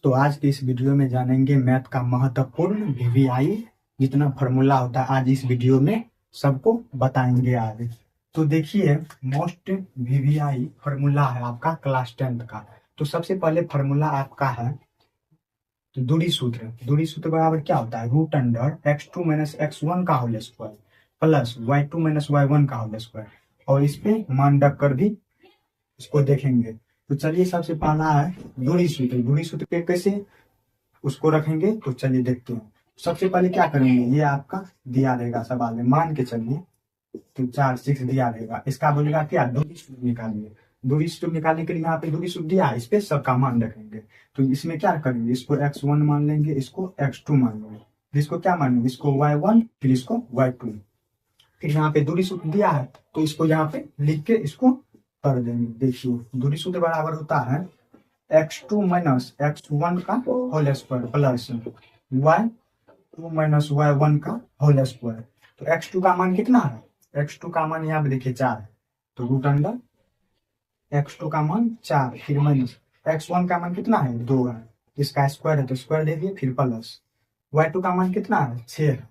तो आज के इस वीडियो में जानेंगे मैथ का महत्वपूर्ण वीवीआई जितना फॉर्मूला होता है। आज इस वीडियो में सबको बताएंगे आज। तो देखिए, मोस्ट वीवीआई फॉर्मूला है आपका क्लास 10th का। तो सबसे पहले फॉर्मूला आपका है तो दूरी सूत्र बराबर क्या होता है, root under x2 minus x1 का whole square plus y2 minus y1 का होल स्क्वायर। और इस पे मान रख कर भी इसको देखेंगे। तो चलिए, सबसे पहला है दूरी सूत्र पे कैसे उसको रखेंगे, तो चलिए देखते हैं। सबसे पहले क्या करेंगे, ये आपका दिया रहेगा सवाल में, मान के चलिए तो 4 6 दिया रहेगा। इसका बोलेगा क्या, दूरी सूत्र निकालिए। दूरी सूत्र निकालने के लिए यहाँ पे दूरी सूत्र दिया है, इस पे सबका मान रखेंगे। तो इसमें क्या करेंगे, इसको x1 मान लेंगे, इसको x2 मान लेंगे, फिर इसको क्या मानेंगे, इसको y1, फिर इसको y2। फिर यहाँ पे दूरी सूत्र दिया है तो इसको यहाँ पे लिख के इसको कर देंगे। देखिए, दूरी सूत्र बराबर होता है x2 माइनस x1 का whole square plus y2 minus y1 का होल स्क्वायर। तो x2 का मान कितना है, x2 का मान यहाँ पे देखिए 4 है, तो रूट अंडर x2 का मान 4, फिर माइनस x1 का मान कितना है 2 है, इसका स्क्वायर है तो स्क्वायर दे दिए, फिर प्लस y2 का मान कितना है 6 है,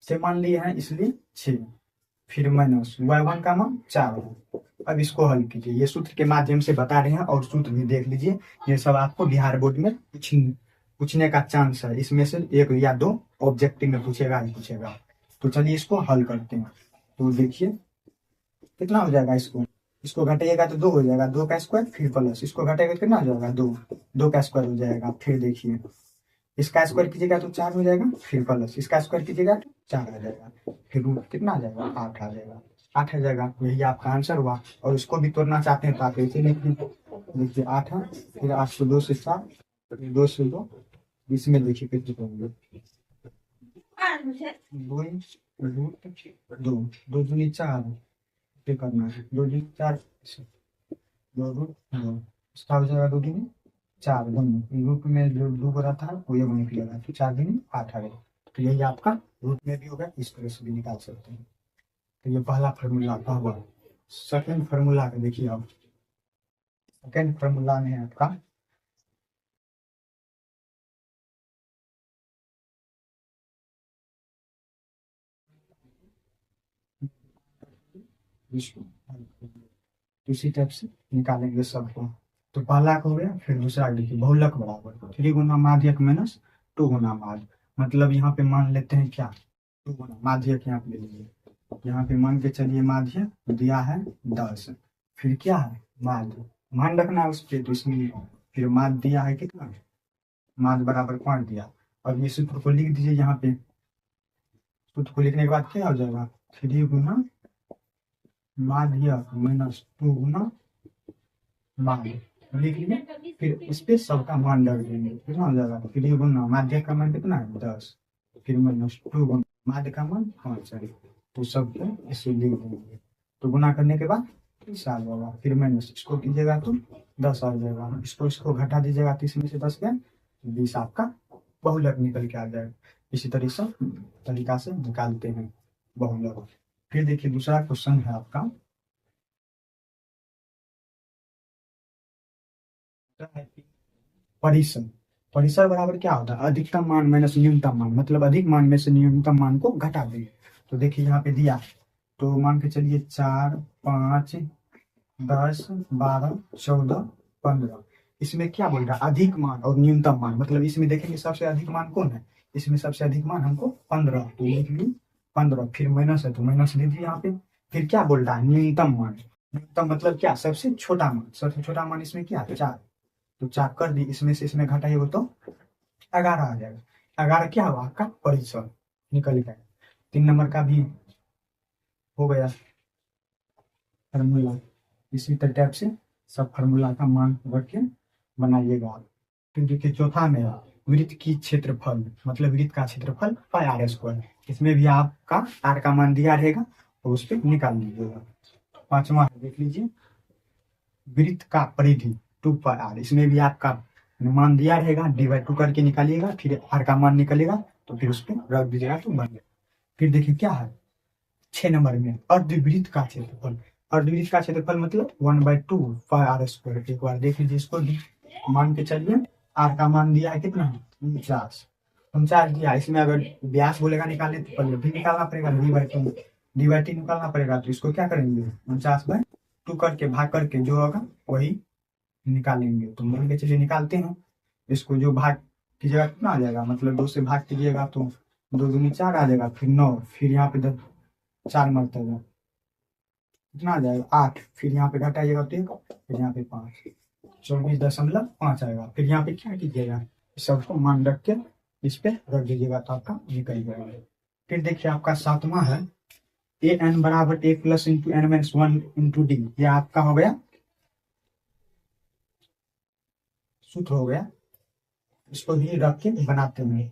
6 मान लिए हैं इसलिए 6, फिर माइनस y1 का मान 4 है। अब इसको हल कीजिए, ये सूत्र के माध्यम से बता रहे हैं और सूत्र भी देख लीजिए। ये सब आपको बिहार बोर्ड में पूछने का चांस है, इसमें से 1 या 2 ऑब्जेक्टिव में पूछेगा ही पूछेगा। तो चलिए इसको हल करते हैं। तो देखिए कितना हो जाएगा, इसको घटाइएगा तो 2 हो जाएगा, 2 का स्क्वायर फिर प्लस, इसको घटाएगा कितना हो जाएगा 2, 2 का स्क्वायर हो जाएगा, फिर देखिए इसका स्क्वायर कीजिएगा तो 4 हो जाएगा, फिर प्लस इसका स्क्वायर कीजिएगा तो 4 आ जाएगा, फिर रूट कितना आ जाएगा 8 आ जाएगा, 8 आ जाएगा। यही आपका आंसर हुआ। और इसको भी तोड़ना चाहते हैं तो आप ऐसे लिख लीजिए 8 है, फिर 8 को 2 से 4, 2 से 2, इसमें देखिए कितने होंगे 2 रूट 2, 2 दूनी 4 पे करना है, 2 दूनी 4, 2 रूट 2, इसका हो जाएगा 2 दूनी 4, दोनों रूट में जो 2 बना था वो ये निकलेगा, तो 4 दूनी 8 आ गया। तो यही आपका रूट में भी होगा, इस तरह से भी निकाल सकते हैं। तो ये पहला फार्मूला का हुआ। सेकेंड फार्मूला का देखिए, अब सेकेंड फार्मूला में आपका इसी टाइप से निकालेंगे सबको। तो पहला हो गया, फिर दूसरा देखिए बहुलक बराबर 3 गुना माध्यक माइनस 2 गुना माध्य। मतलब यहाँ पे मान लेते हैं क्या, 2 गुना माध्यक यहाँ पे ले लीजिए। यहाँ पे मान के चलिए माध्य दिया है 10, फिर क्या है माध्य, मान रखना है उस पर, तो इसमें फिर माध्य दिया है कितना, माध्य बराबर 5 दिया। और ये सूत्र को लिख दीजिए यहाँ पे। सूत्र को लिखने के बाद क्या हो जाएगा, 3 गुना माध्यक माइनस 2 गुना माध्य लिख लिए, फिर इस पे सबका मान डाल देंगे, कितना हो जाएगा 3 गुना माध्य का मान कितना है 10, फिर माइनस 2 गुना माध्य का मान 5 है, तो सबको इसे लिख देंगे। तो गुना करने के बाद 30 आ जाएगा, फिर माइनस इसको कीजिएगा तो 10 आ जाएगा, इसको घटा दीजिएगा, 30 में से 10 गया 20, आपका बहुलक निकल के आ जाएगा। इसी तरीका से निकालते हैं बहुलक। फिर देखिए दूसरा क्वेश्चन है आपका, परिसर। परिसर बराबर क्या होता है, अधिकतम मान माइनस न्यूनतम मान, मतलब अधिक मान में से न्यूनतम मान को घटा देंगे। तो देखिए यहाँ पे दिया, तो मान के चलिए 4 5 10 12 14 15, इसमें क्या बोल रहा है अधिक मान और न्यूनतम मान, मतलब इसमें देखेंगे सबसे अधिक मान कौन है, इसमें सबसे अधिक मान हमको 15, तो लिख ली 15, फिर माइनस है तो माइनस दे दिए यहाँ पे। फिर क्या बोल रहा है न्यूनतम मान, न्यूनतम मतलब क्या, सबसे छोटा मान, सबसे छोटा मान इसमें क्या 4, तो 4 कर दी, इसमें से इसमें घटाइएगा तो 11 आ जाएगा। 11 क्या हुआ आपका परिसर निकल गया। 3 नंबर का भी हो गया फार्मूला। इसी टाइप से सब फार्मूला का मान रख के बनाइएगा आप। फिर देखिए चौथा में वृत्त की क्षेत्रफल, मतलब वृत्त का क्षेत्रफल पाई आर स्क्वायर, इसमें भी आपका आर का मान दिया रहेगा और उस पर निकाल लीजिएगा। पांचवा देख लीजिए, वृत्त का परिधि 2 पाई आर, इसमें भी आपका मान दिया रहेगा, /2 करके निकालिएगा, फिर आर का मान निकलेगा तो फिर उस पर रख दीजिएगा तो बन गया। फिर देखिए क्या है 6 नंबर में अर्धवृत्त का क्षेत्रफल। अर्धवृत्त का क्षेत्रफल मतलब 1/2 पाई आर स्क्वायर। एक बार देख लीजिए इसको भी, मान के चलिए आर का मान दिया है कितना, 49। 49 दिया, इसमें अगर व्यास बोलेगा निकालने तो पहले भी निकालना पड़ेगा, डी बाई टी निकालना पड़ेगा। तो इसको क्या करेंगे, 49/2 करके भाग करके जो होगा वही निकालेंगे। तो मान के चलिए निकालते हैं इसको, जो भाग कीजिएगा कितना आ जाएगा, मतलब 2 से भाग कीजिएगा तो 2 दूनी 4 आ जाएगा, फिर 9, फिर यहाँ पे 4 मरतबा कितना आ जाएगा 8, फिर यहाँ पे घटाइएगा तो 1, फिर यहाँ पे 5, 24.5 आएगा। फिर यहाँ पे क्या कीजिएगा, सबको मान रख के इस पे रख दीजिएगा तो आपका निकल जाएगा। फिर देखिए आपका 7वां है, ए एन बराबर A plus into N minus 1 into D. ये आपका हो गया सूत्र हो गया, इसको भी रख के बनाते हैं।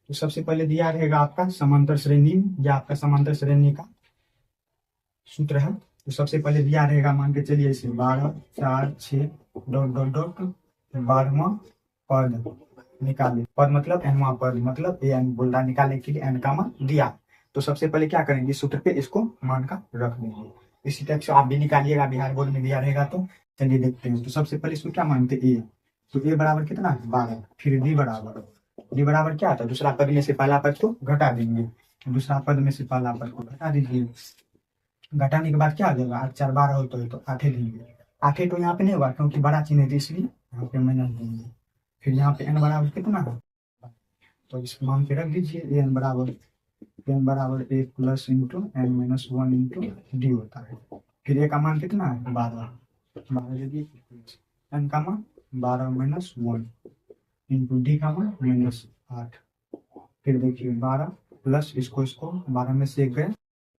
तो सबसे पहले दिया रहेगा आपका समांतर श्रेणी, या आपका समांतर श्रेणी का सूत्र है। तो सबसे पहले दिया रहेगा, मान के चलिए इसे 12 4 6 डॉट डॉट डॉट 12वां पद निकाले। पद मतलब एनवां पद, मतलब ए एन बोल रहा निकालने के लिए एन का मान दिया। तो सबसे पहले क्या करेंगे, सूत्र पे इसको मान का रख देंगे। इसी टाइप से आप भी निकालिएगा, बिहार बोर्ड में दिया रहेगा। तो चलिए देखते हैं। तो सबसे पहले इसको क्या मानते ए, तो ए बराबर कितना है 12, फिर डी बराबर क्या आता है, दूसरा पद में से पहला पद को घटा देंगे, दूसरा पद में से पहला पद को घटा दीजिए। घटाने के बाद क्या आ जाएगा, 8 4 12 हो तो 8 देंगे। 8 तो यहाँ पे नहीं होगा क्योंकि बड़ा चिन्ह है, इसलिए यहाँ पे माइनस देंगे। फिर यहाँ पे एन बराबर कितना है, तो इसको मान के रख दीजिए, एन बराबर A plus into N minus 1 into D होता है। फिर ए का मान कितना है 12 एन का मान 12 माइनस 1 इंटू डी का मान -8। फिर देखिए 12 प्लस इसको 12 में से 1 गए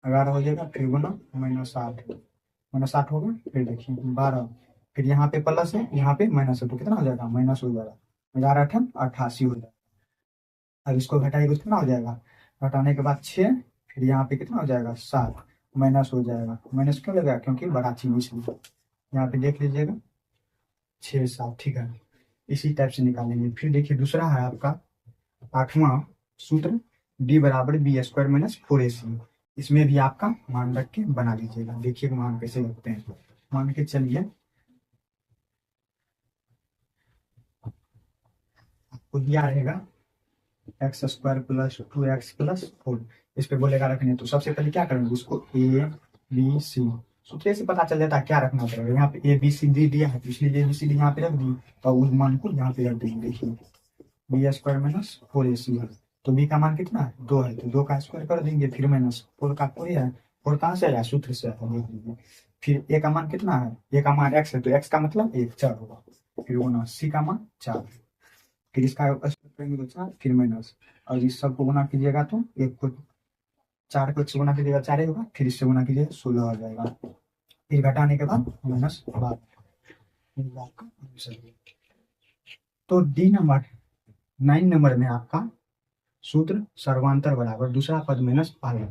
11 हो जाएगा, फिर गुना -8 होगा। फिर देखिए 12, फिर यहाँ पे प्लस है यहाँ पे माइनस है, तो कितना हो जाएगा माइनस हो जाएगा, 11 8 88 हो जाएगा। अब इसको घटाएगा कितना हो जाएगा, घटाने के बाद 6, फिर यहाँ पे कितना हो जाएगा 7, माइनस हो जाएगा। माइनस क्यों लगेगा, क्योंकि बड़ा चीज इसलिए। यहाँ पे देख लीजिएगा 6 7, ठीक है। इसी टाइप से निकालेंगे। फिर देखिए दूसरा है आपका 8वां सूत्र, डी बराबर बी स्क्वायर माइनस 4ac। इसमें भी आपका मान रख के बना लीजिएगा। देखिए मान कैसे लगते हैं, मान के चलिए आपको दिया रहेगा x² प्लस 2x प्लस 4, इस पे बोलेगा रखने। तो सबसे पहले क्या करेंगे, इसको ए बी सी सूत्र से पता चल जाता है क्या रखना पड़ेगा। यहाँ पे ए बी सी डी दिया है, तो इसलिए ए बी सी डी यहाँ पे रख दी, तो उस मान को यहाँ पे रख देंगे। देखिए b² माइनस 4ac है, तो b का मान कितना है 2 है, तो 2 का स्क्वायर कर देंगे, फिर माइनस 4 का 4 है, 4 कहाँ से आया सूत्र से आता है, देख लीजिए। फिर a का मान कितना है, a का मान x है, तो x का मतलब 1 4 होगा, फिर गुना c का मान 4, फिर इसका करेंगे तो 4, फिर माइनस, और इस सबको गुना कीजिएगा तो 1 को 4 को 1 से गुना कीजिएगा 4 होगा, फिर इससे गुना कीजिएगा 16 हो जाएगा। फिर घटाने के बाद -12। तो डी नंबर 9 नंबर में आपका सूत्र सर्वांतर बराबर दूसरा पद माइनस पहला,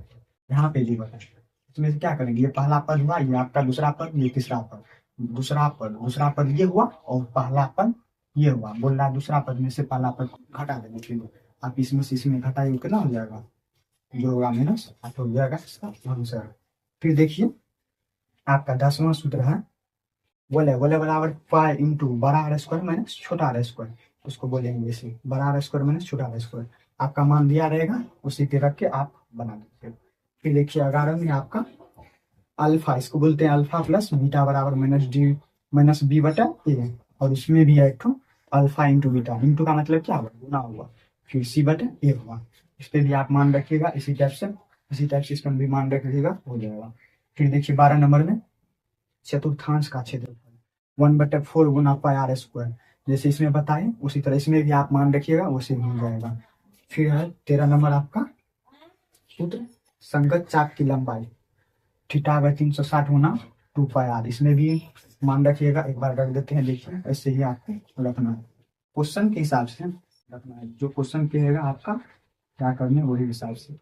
यहाँ पे जी बता। इसमें से क्या करेंगे, ये पहला पद हुआ, ये आपका दूसरा पद, ये तीसरा पद, दूसरा पद ये हुआ, और पहला पद ये हुआ। बोल रहा है दूसरा पद में से पहला पद घटा देंगे, फिर आप इसमें से इसमें घटाइए कितना हो जाएगा, जो होगा -8 हो जाएगा इसका आंसर। फिर देखिए आपका 10वां सूत्र है, बोले बराबर पाई इंटू बड़ा आर स्क्वायर माइनस छोटा आर स्क्वायर, उसको बोलेंगे इसे बड़ा आर स्क्वायर माइनस छोटा आर स्क्वायर। आपका मान दिया रहेगा, उसी पे रख के आप बना दीजिए। फिर देखिए 11 में आपका अल्फा, इसको बोलते हैं अल्फा प्लस बीटा बराबर माइनस बी बटा ए, और इसमें भी है एक अल्फा इंटू बीटा, इंटू का मतलब क्या हुआ गुना हुआ, फिर सी बटा ए हुआ। इस पर भी आप मान रखिएगा, इसी टाइप से इस पर भी मान रखिएगा, हो जाएगा। फिर देखिए 12 नंबर में चतुर्थांश का क्षेत्रफल 1/4 गुना पाई आर स्क्वायर, जैसे इसमें बताए उसी तरह इसमें भी आप मान रखिएगा, उसे हो जाएगा। फिर है 13 नंबर आपका सूत्र, संगत चाप की लंबाई θ/360 गुना 2 पाई आर, इसमें भी मान रखिएगा। एक बार रख देते हैं, देखिए ऐसे ही आपको रखना है, क्वेश्चन के हिसाब से रखना है, जो क्वेश्चन कहेगा आपका क्या करना है वही हिसाब से